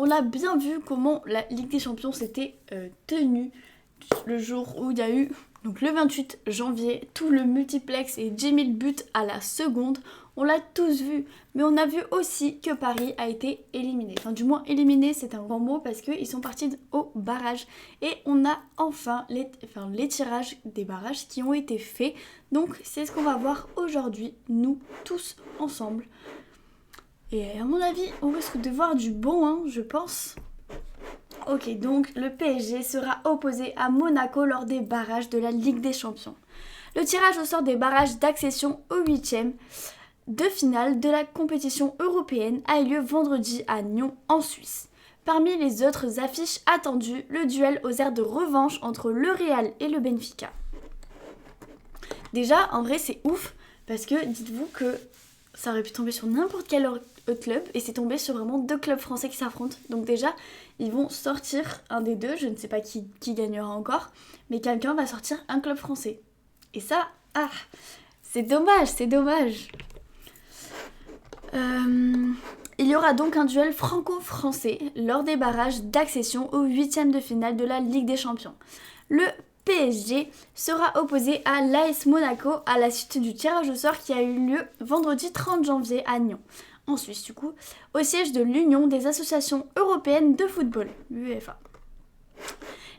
On a bien vu comment la Ligue des Champions s'était tenue le jour où il y a eu, donc le 28 janvier, tout le multiplex et 10 000 buts à la seconde. On l'a tous vu, mais on a vu aussi que Paris a été éliminé. Enfin, du moins éliminé, c'est un grand mot parce qu'ils sont partis au barrage. Et on a enfin les tirages des barrages qui ont été faits. Donc c'est ce qu'on va voir aujourd'hui, nous tous ensemble. Et à mon avis, on risque de voir du bon, hein, je pense. Ok, donc le PSG sera opposé à Monaco lors des barrages de la Ligue des Champions. Le tirage au sort des barrages d'accession au 8e de finale de la compétition européenne a eu lieu vendredi à Nyon en Suisse. Parmi les autres affiches attendues, le duel aux airs de revanche entre le Real et le Benfica. Déjà, en vrai, c'est ouf parce que dites-vous que ça aurait pu tomber sur n'importe quel autre club et c'est tombé sur vraiment 2 clubs français qui s'affrontent. Donc déjà, ils vont sortir un des deux, je ne sais pas qui gagnera encore, mais quelqu'un va sortir un club français. Et ça, c'est dommage, c'est dommage. Il y aura donc un duel franco-français lors des barrages d'accession au 8e de finale de la Ligue des Champions. Le PSG sera opposé à l'AS Monaco à la suite du tirage au sort qui a eu lieu vendredi 30 janvier à Nyon, en Suisse du coup, au siège de l'Union des associations européennes de football, l'UEFA.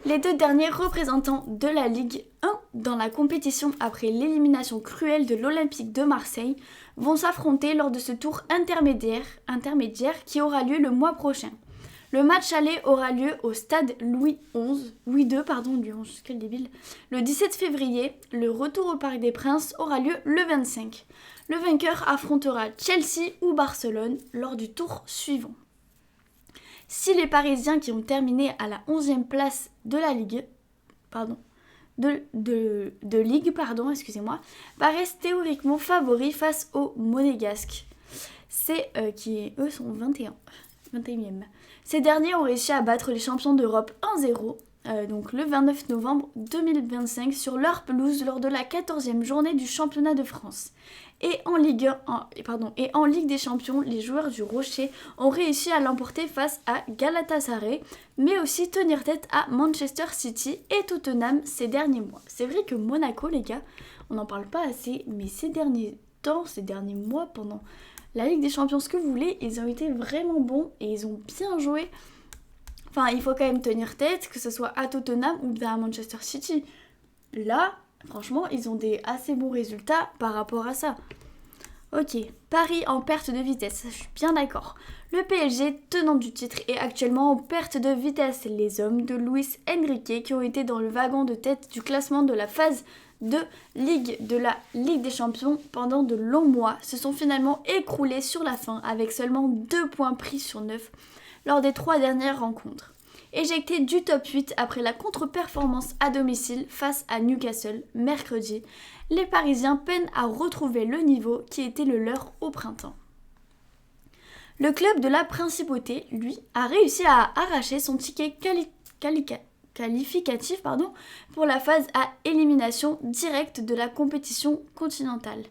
Les 2 derniers représentants de la Ligue 1 dans la compétition après l'élimination cruelle de l'Olympique de Marseille vont s'affronter lors de ce tour intermédiaire qui aura lieu le mois prochain. Le match aller aura lieu au stade Louis II, quel débile. Le 17 février, le retour au Parc des Princes aura lieu le 25. Le vainqueur affrontera Chelsea ou Barcelone lors du tour suivant. Si les Parisiens qui ont terminé à la 11e place de la Ligue, paraissent théoriquement favoris face aux Monégasques, qui eux sont 21e. Ces derniers ont réussi à battre les champions d'Europe 1-0, donc le 29 novembre 2025 sur leur pelouse lors de la 14e journée du championnat de France. Et en Ligue des Champions, les joueurs du Rocher ont réussi à l'emporter face à Galatasaray, mais aussi tenir tête à Manchester City et Tottenham ces derniers mois. C'est vrai que Monaco, les gars, on n'en parle pas assez, mais ces derniers mois, pendant la Ligue des Champions, ce que vous voulez, ils ont été vraiment bons et ils ont bien joué. Enfin, il faut quand même tenir tête, que ce soit à Tottenham ou bien à Manchester City. Là, franchement, ils ont des assez bons résultats par rapport à ça. Ok, Paris en perte de vitesse, je suis bien d'accord. Le PSG, tenant du titre, est actuellement en perte de vitesse. Les hommes de Luis Enrique, qui ont été dans le wagon de tête du classement de la phase de la Ligue des Champions pendant de longs mois, se sont finalement écroulés sur la fin avec seulement 2 points pris sur 9 lors des 3 dernières rencontres. Éjectés du top 8 après la contre-performance à domicile face à Newcastle mercredi, les Parisiens peinent à retrouver le niveau qui était le leur au printemps. Le club de la Principauté, lui, a réussi à arracher son ticket qualificatif pour la phase à élimination directe de la compétition continentale.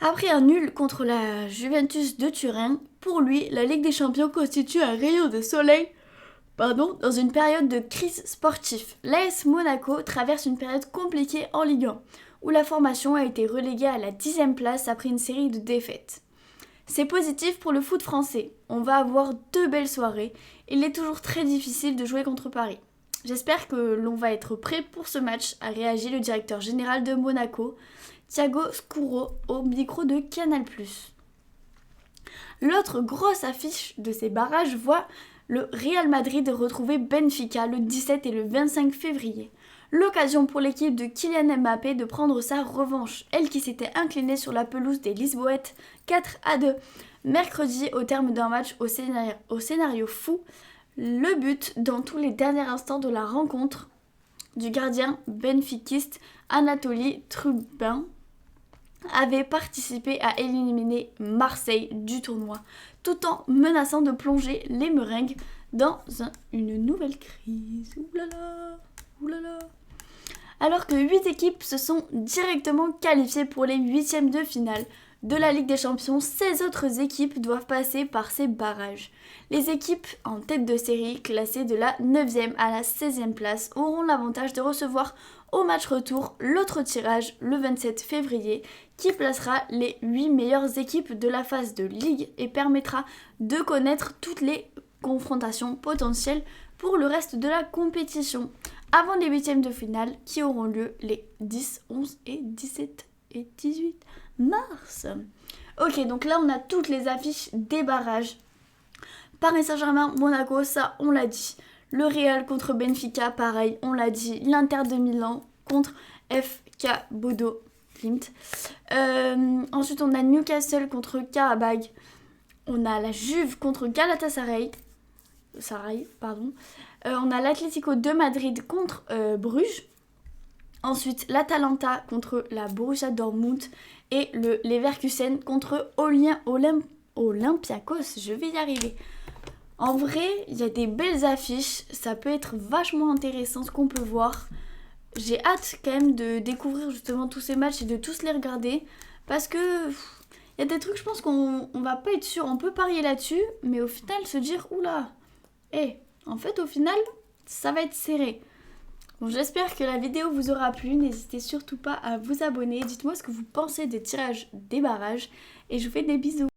Après un nul contre la Juventus de Turin, pour lui, la Ligue des Champions constitue un rayon de soleil dans une période de crise sportive. L'AS Monaco traverse une période compliquée en Ligue 1, où la formation a été reléguée à la 10e place après une série de défaites. C'est positif pour le foot français. On va avoir 2 belles soirées. Il est toujours très difficile de jouer contre Paris. J'espère que l'on va être prêt pour ce match, a réagi le directeur général de Monaco, Thiago Scuro, au micro de Canal+. L'autre grosse affiche de ces barrages voit le Real Madrid retrouver Benfica le 17 et le 25 février. L'occasion pour l'équipe de Kylian Mbappé de prendre sa revanche, elle qui s'était inclinée sur la pelouse des Lisboètes 4-2 mercredi au terme d'un match au scénario fou. Le but dans tous les derniers instants de la rencontre du gardien benfiquiste Anatoly Trubin avait participé à éliminer Marseille du tournoi, tout en menaçant de plonger les Merengues dans une nouvelle crise. Oulala. Alors que 8 équipes se sont directement qualifiées pour les 8e de finale, de la Ligue des Champions, 16 autres équipes doivent passer par ces barrages. Les équipes en tête de série, classées de la 9e à la 16e place, auront l'avantage de recevoir au match retour l'autre tirage le 27 février qui placera les 8 meilleures équipes de la phase de Ligue et permettra de connaître toutes les confrontations potentielles pour le reste de la compétition, avant les huitièmes de finale qui auront lieu les 10, 11 et 17 et 18 mars. Ok, donc là on a toutes les affiches des barrages. Paris Saint-Germain, Monaco, ça on l'a dit. Le Real contre Benfica, pareil, on l'a dit. L'Inter de Milan contre FK Bodo Glimt. Ensuite on a Newcastle contre Karabag. On a la Juve contre Galatasaray. On a l'Atlético de Madrid contre Bruges. Ensuite, l'Atalanta contre la Borussia Dortmund et le Leverkusen contre Olympiakos. Je vais y arriver. En vrai, il y a des belles affiches. Ça peut être vachement intéressant ce qu'on peut voir. J'ai hâte quand même de découvrir justement tous ces matchs et de tous les regarder. Parce que il y a des trucs, je pense qu'on va pas être sûr. On peut parier là-dessus, mais au final se dire, oula, en fait, au final, ça va être serré. Bon, j'espère que la vidéo vous aura plu. N'hésitez surtout pas à vous abonner. Dites-moi ce que vous pensez des tirages des barrages. Et je vous fais des bisous.